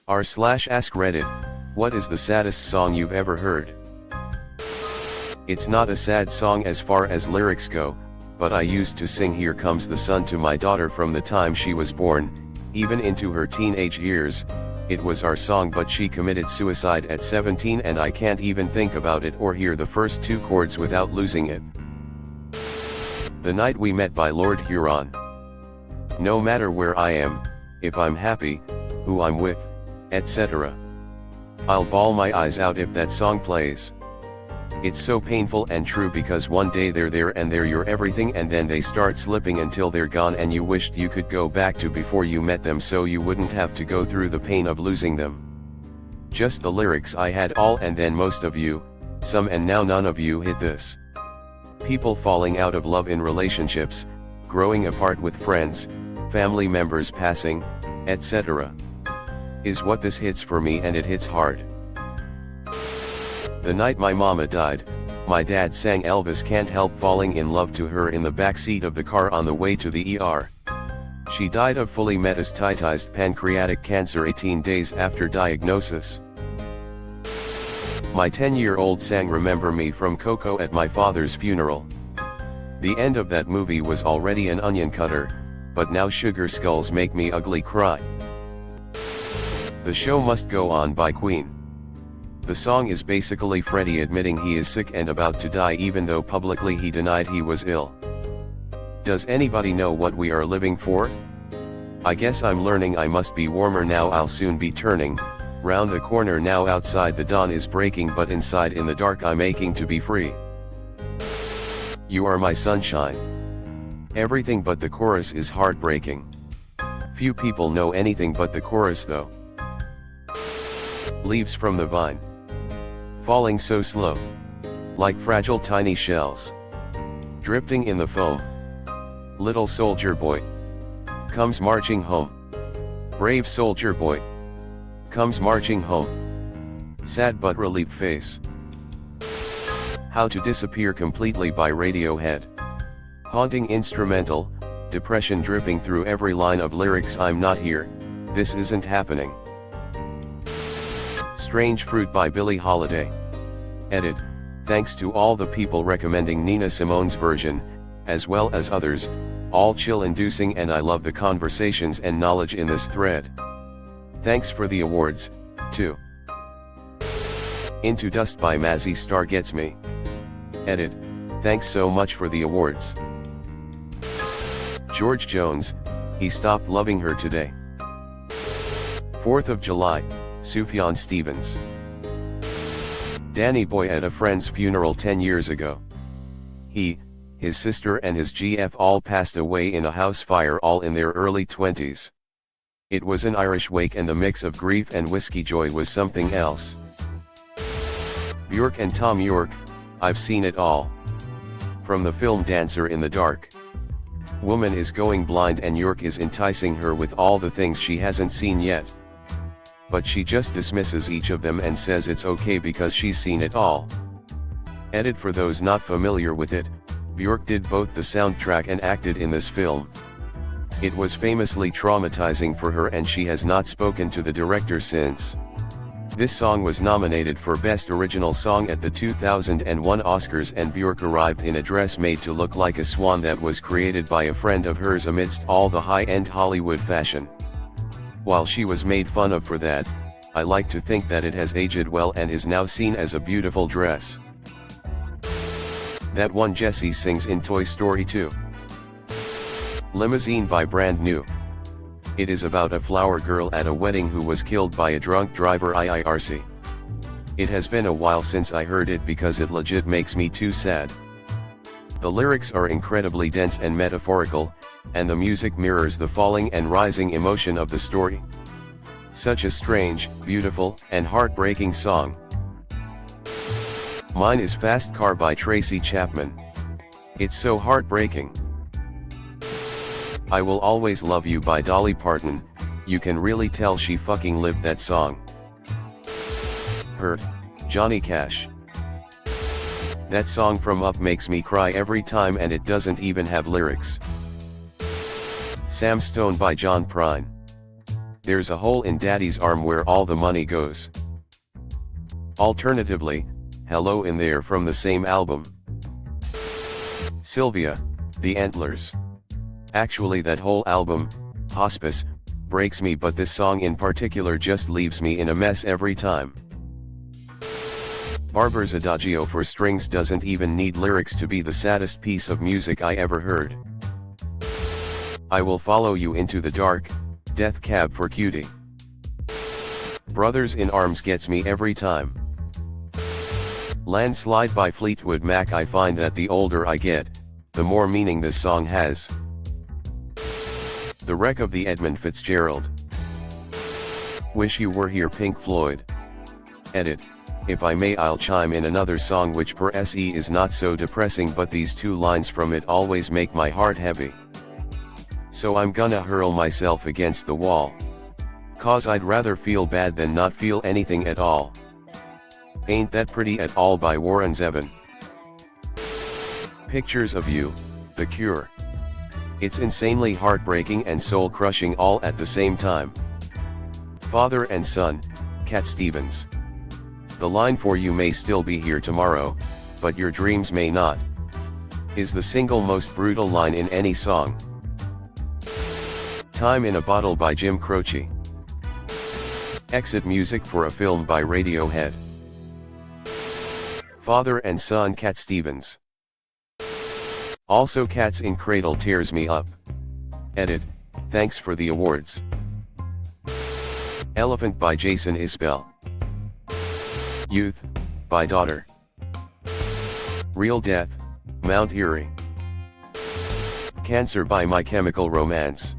r/AskReddit, what is the saddest song you've ever heard? It's not a sad song as far as lyrics go, but I used to sing Here Comes the Sun to my daughter from the time she was born, even into her teenage years. It was our song, but she committed suicide at 17 and I can't even think about it or hear the first two chords without losing it. The Night We Met by Lord Huron. No matter where I am, if I'm happy, who I'm with, etc. I'll bawl my eyes out if that song plays. It's so painful and true because one day they're there and they're your everything and then they start slipping until they're gone and you wished you could go back to before you met them so you wouldn't have to go through the pain of losing them. Just the lyrics I had all and then most of you, some and now none of you hit this. People falling out of love in relationships, growing apart with friends, family members passing, etc. is what this hits for me, and it hits hard. The night my mama died, my dad sang Elvis Can't Help Falling in Love to her in the backseat of the car on the way to the ER. She died of fully metastasized pancreatic cancer 18 days after diagnosis. My 10-year-old sang Remember Me from Coco at my father's funeral. The end of that movie was already an onion cutter, but now Sugar Skulls make me ugly cry. The Show Must Go On by Queen. The song is basically Freddie admitting he is sick and about to die even though publicly he denied he was ill. Does anybody know what we are living for? I guess I'm learning I must be warmer now, I'll soon be turning round the corner now, outside the dawn is breaking but inside in the dark I'm aching to be free. You are my sunshine. Everything but the chorus is heartbreaking. Few people know anything but the chorus though. Leaves from the vine. Falling so slow. Like fragile tiny shells. Drifting in the foam. Little soldier boy. Comes marching home. Brave soldier boy. Comes marching home. Sad but relieved face. How to Disappear Completely by Radiohead. Haunting instrumental, depression dripping through every line of lyrics. I'm not here, this isn't happening. Strange Fruit by Billie Holiday. Edit, thanks to all the people recommending Nina Simone's version, as well as others, all chill-inducing, and I love the conversations and knowledge in this thread. Thanks for the awards, too. Into Dust by Mazzy Star Gets Me. Edit, thanks so much for the awards. George Jones, He Stopped Loving Her Today. 4th of July, Sufjan Stevens. Danny Boy at a friend's funeral 10 years ago. He, his sister and his GF all passed away in a house fire, all in their early 20s. It was an Irish wake and the mix of grief and whiskey joy was something else. Björk and Tom York, I've Seen It All. From the film Dancer in the Dark. Woman is going blind and York is enticing her with all the things she hasn't seen yet. But she just dismisses each of them and says it's okay because she's seen it all. Edit, for those not familiar with it, Björk did both the soundtrack and acted in this film. It was famously traumatizing for her and she has not spoken to the director since. This song was nominated for Best Original Song at the 2001 Oscars, and Björk arrived in a dress made to look like a swan that was created by a friend of hers amidst all the high-end Hollywood fashion. While she was made fun of for that, I like to think that it has aged well and is now seen as a beautiful dress. That one Jessie sings in Toy Story 2. Limousine by Brand New. It is about a flower girl at a wedding who was killed by a drunk driver IRC. It has been a while since I heard it because it legit makes me too sad. The lyrics are incredibly dense and metaphorical, and the music mirrors the falling and rising emotion of the story. Such a strange, beautiful, and heartbreaking song. Mine is Fast Car by Tracy Chapman. It's so heartbreaking. I Will Always Love You by Dolly Parton, you can really tell she fucking lived that song. Hurt, Johnny Cash. That song from Up makes me cry every time and it doesn't even have lyrics. Sam Stone by John Prine. There's a hole in daddy's arm where all the money goes. Alternatively, Hello in There from the same album. Sylvia, The Antlers. Actually that whole album, Hospice, breaks me, but this song in particular just leaves me in a mess every time. Barber's Adagio for strings doesn't even need lyrics to be the saddest piece of music I ever heard. I Will Follow You Into the Dark, Death Cab for Cutie. Brothers in Arms gets me every time. Landslide by Fleetwood Mac. I find that the older I get, the more meaning this song has. The Wreck of the Edmund Fitzgerald. Wish You Were Here, Pink Floyd. Edit. If I may, I'll chime in another song which per se is not so depressing, but these two lines from it always make my heart heavy. So I'm gonna hurl myself against the wall. 'Cause I'd rather feel bad than not feel anything at all. Ain't That Pretty at All by Warren Zevon. Pictures of You, The Cure. It's insanely heartbreaking and soul-crushing all at the same time. Father and Son, Cat Stevens. The line "For you may still be here tomorrow, but your dreams may not," is the single most brutal line in any song. Time in a Bottle by Jim Croce. Exit music for a film by Radiohead. Father and Son, Cat Stevens. Also Cats in Cradle tears me up. Edit. Thanks for the awards. Elephant by Jason Isbell. Youth, by Daughter. Real Death, Mount Erie. Cancer by My Chemical Romance.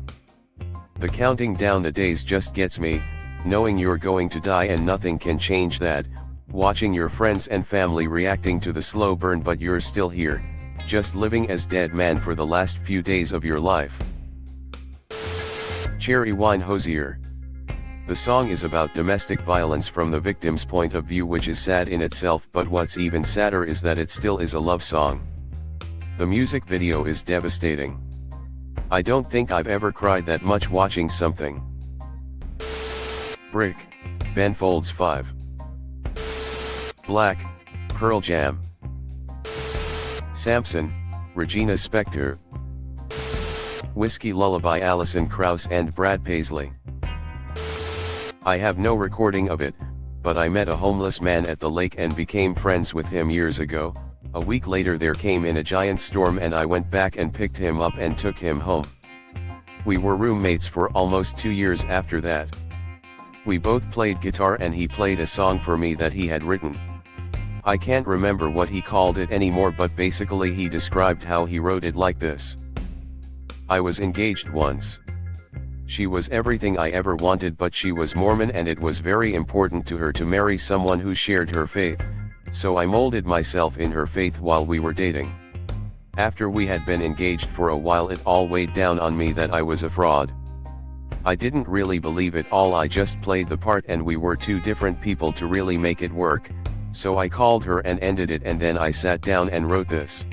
The counting down the days just gets me, knowing you're going to die and nothing can change that, watching your friends and family reacting to the slow burn but you're still here, just living as dead man for the last few days of your life. Cherry Wine Hosier. The song is about domestic violence from the victim's point of view, which is sad in itself, but what's even sadder is that it still is a love song. The music video is devastating. I don't think I've ever cried that much watching something. Brick, Ben Folds 5. Black, Pearl Jam. Samson, Regina Spektor. Whiskey Lullaby, Alison Krauss and Brad Paisley. I have no recording of it, but I met a homeless man at the lake and became friends with him years ago. A week later there came in a giant storm and I went back and picked him up and took him home. We were roommates for almost 2 years after that. We both played guitar and he played a song for me that he had written. I can't remember what he called it anymore, but basically he described how he wrote it like this. I was engaged once. She was everything I ever wanted, but she was Mormon and it was very important to her to marry someone who shared her faith, so I molded myself in her faith while we were dating. After we had been engaged for a while, it all weighed down on me that I was a fraud. I didn't really believe it all, I just played the part and we were two different people to really make it work, so I called her and ended it, and then I sat down and wrote this.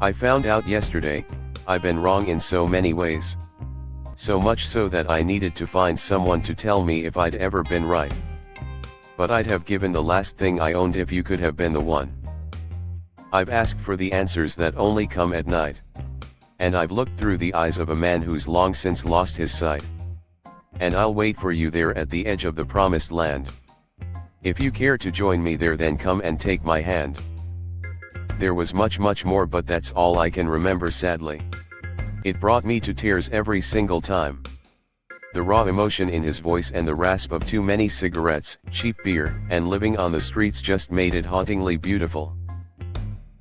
I found out yesterday, I've been wrong in so many ways. So much so that I needed to find someone to tell me if I'd ever been right. But I'd have given the last thing I owned if you could have been the one. I've asked for the answers that only come at night. And I've looked through the eyes of a man who's long since lost his sight. And I'll wait for you there at the edge of the promised land. If you care to join me there, then come and take my hand. There was much more, but that's all I can remember, sadly. It brought me to tears every single time. The raw emotion in his voice and the rasp of too many cigarettes, cheap beer, and living on the streets just made it hauntingly beautiful.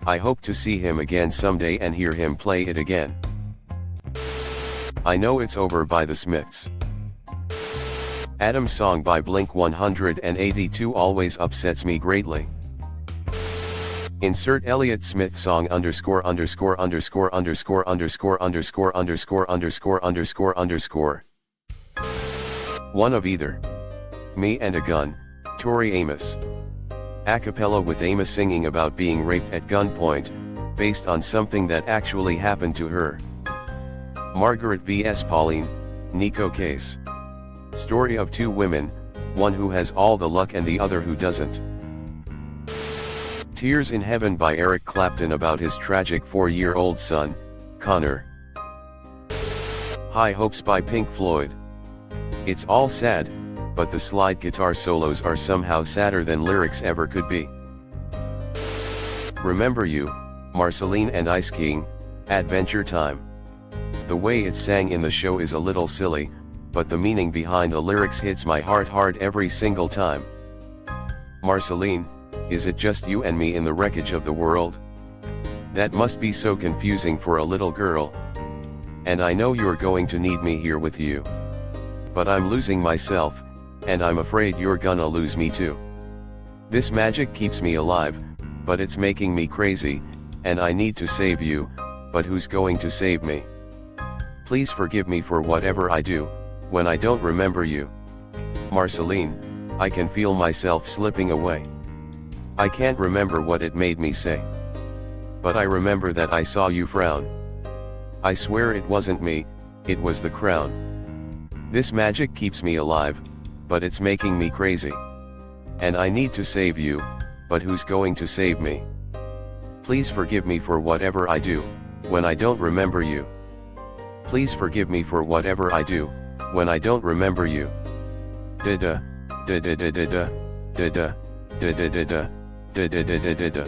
I hope to see him again someday and hear him play it again. I Know It's Over by the Smiths. Adam's Song by Blink-182 always upsets me greatly. Insert Elliott Smith song _____________________________________________________________________________________________________________________ One of either. Me and a Gun, Tori Amos. A cappella with Amos singing about being raped at gunpoint, based on something that actually happened to her. Margaret vs. Pauline, Nico case. Story of two women, one who has all the luck and the other who doesn't. Tears in Heaven by Eric Clapton about his tragic 4-year-old son, Connor. High Hopes by Pink Floyd. It's all sad, but the slide guitar solos are somehow sadder than lyrics ever could be. Remember You, Marceline and Ice King, Adventure Time. The way it's sang in the show is a little silly, but the meaning behind the lyrics hits my heart hard every single time. Marceline, is it just you and me in the wreckage of the world? That must be so confusing for a little girl. And I know you're going to need me here with you. But I'm losing myself, and I'm afraid you're gonna lose me too. This magic keeps me alive, but it's making me crazy, and I need to save you, but who's going to save me? Please forgive me for whatever I do, when I don't remember you. Marceline, I can feel myself slipping away. I can't remember what it made me say. But I remember that I saw you frown. I swear it wasn't me, it was the crown. This magic keeps me alive, but it's making me crazy. And I need to save you, but who's going to save me? Please forgive me for whatever I do, when I don't remember you. Please forgive me for whatever I do, when I don't remember you. Da-da, da-da-da-da-da, da-da, da-da-da-da, da-da-da-da-da.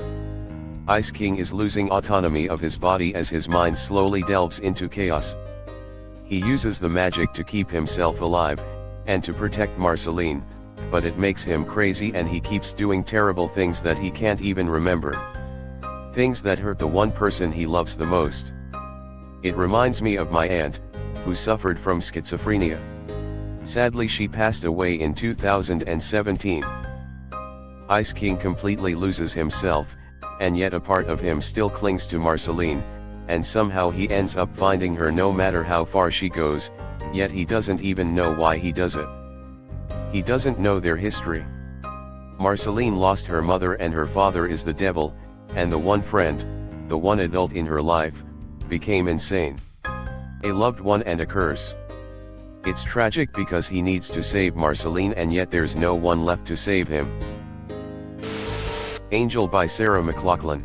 Ice King is losing autonomy of his body as his mind slowly delves into chaos. He uses the magic to keep himself alive, and to protect Marceline, but it makes him crazy and he keeps doing terrible things that he can't even remember. Things that hurt the one person he loves the most. It reminds me of my aunt, who suffered from schizophrenia. Sadly, she passed away in 2017. Ice King completely loses himself, and yet a part of him still clings to Marceline, and somehow he ends up finding her no matter how far she goes, yet he doesn't even know why he does it. He doesn't know their history. Marceline lost her mother and her father is the devil, and the one friend, the one adult in her life, became insane. A loved one and a curse. It's tragic because he needs to save Marceline and yet there's no one left to save him. Angel by Sarah McLachlan.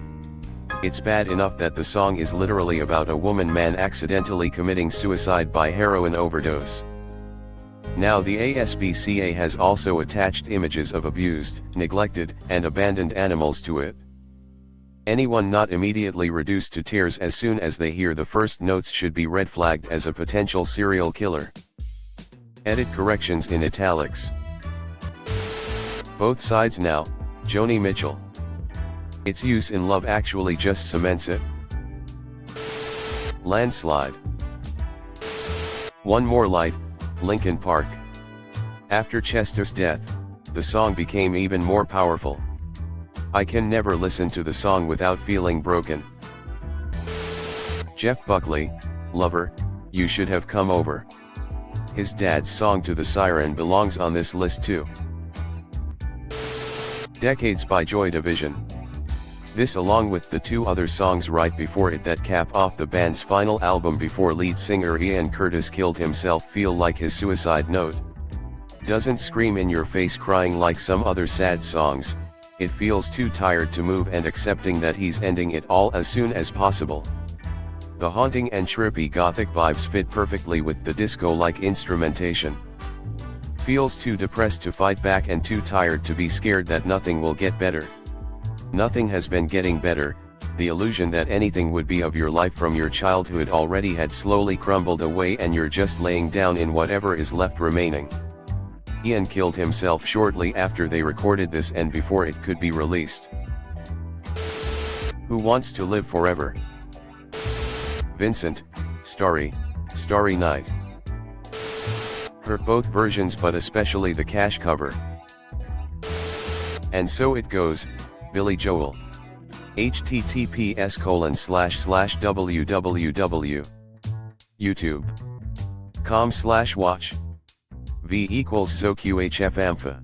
It's bad enough that the song is literally about a man accidentally committing suicide by heroin overdose. Now the ASPCA has also attached images of abused, neglected, and abandoned animals to it. Anyone not immediately reduced to tears as soon as they hear the first notes should be red flagged as a potential serial killer. Edit corrections in italics. Both sides now, Joni Mitchell. Its use in Love Actually just cements it. Landslide. One More Light, Linkin Park. After Chester's death, the song became even more powerful. I can never listen to the song without feeling broken. Jeff Buckley, Lover, You Should Have Come Over. His dad's song To the Siren belongs on this list too. Decades by Joy Division. This along with the two other songs right before it that cap off the band's final album before lead singer Ian Curtis killed himself feel like his suicide note. Doesn't scream in your face crying like some other sad songs, it feels too tired to move and accepting that he's ending it all as soon as possible. The haunting and trippy gothic vibes fit perfectly with the disco-like instrumentation. Feels too depressed to fight back and too tired to be scared that nothing will get better. Nothing has been getting better, the illusion that anything would be of your life from your childhood already had slowly crumbled away and you're just laying down in whatever is left remaining. Ian killed himself shortly after they recorded this and before it could be released. Who Wants to Live Forever? Vincent, Starry Night. Hurt both versions but especially the cash cover. And So It Goes, Billy Joel. https://www. YouTube.com/watch. V = SoQHF.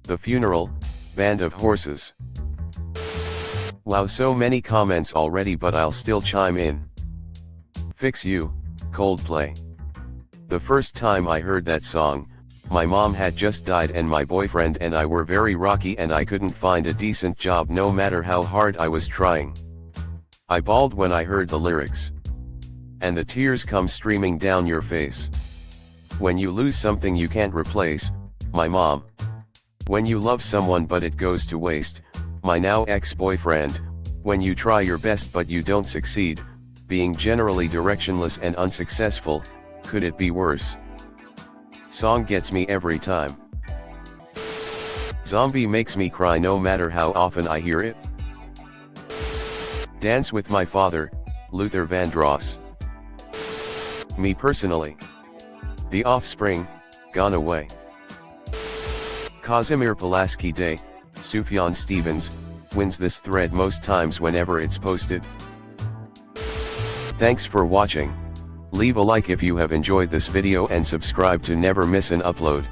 The Funeral, Band of Horses. Wow, so many comments already but I'll still chime in. Fix You, Coldplay. The first time I heard that song, my mom had just died and my boyfriend and I were very rocky and I couldn't find a decent job no matter how hard I was trying. I bawled when I heard the lyrics. And the tears come streaming down your face. When you lose something you can't replace, my mom. When you love someone but it goes to waste, my now ex-boyfriend. When you try your best but you don't succeed, being generally directionless and unsuccessful, could it be worse? Song gets me every time. Zombie makes me cry no matter how often I hear it. Dance with My Father, Luther Vandross. Me personally. The Offspring, Gone Away. Kazimir Pulaski Day, Sufjan Stevens, wins this thread most times whenever it's posted. Thanks for watching. Leave a like if you have enjoyed this video and subscribe to never miss an upload.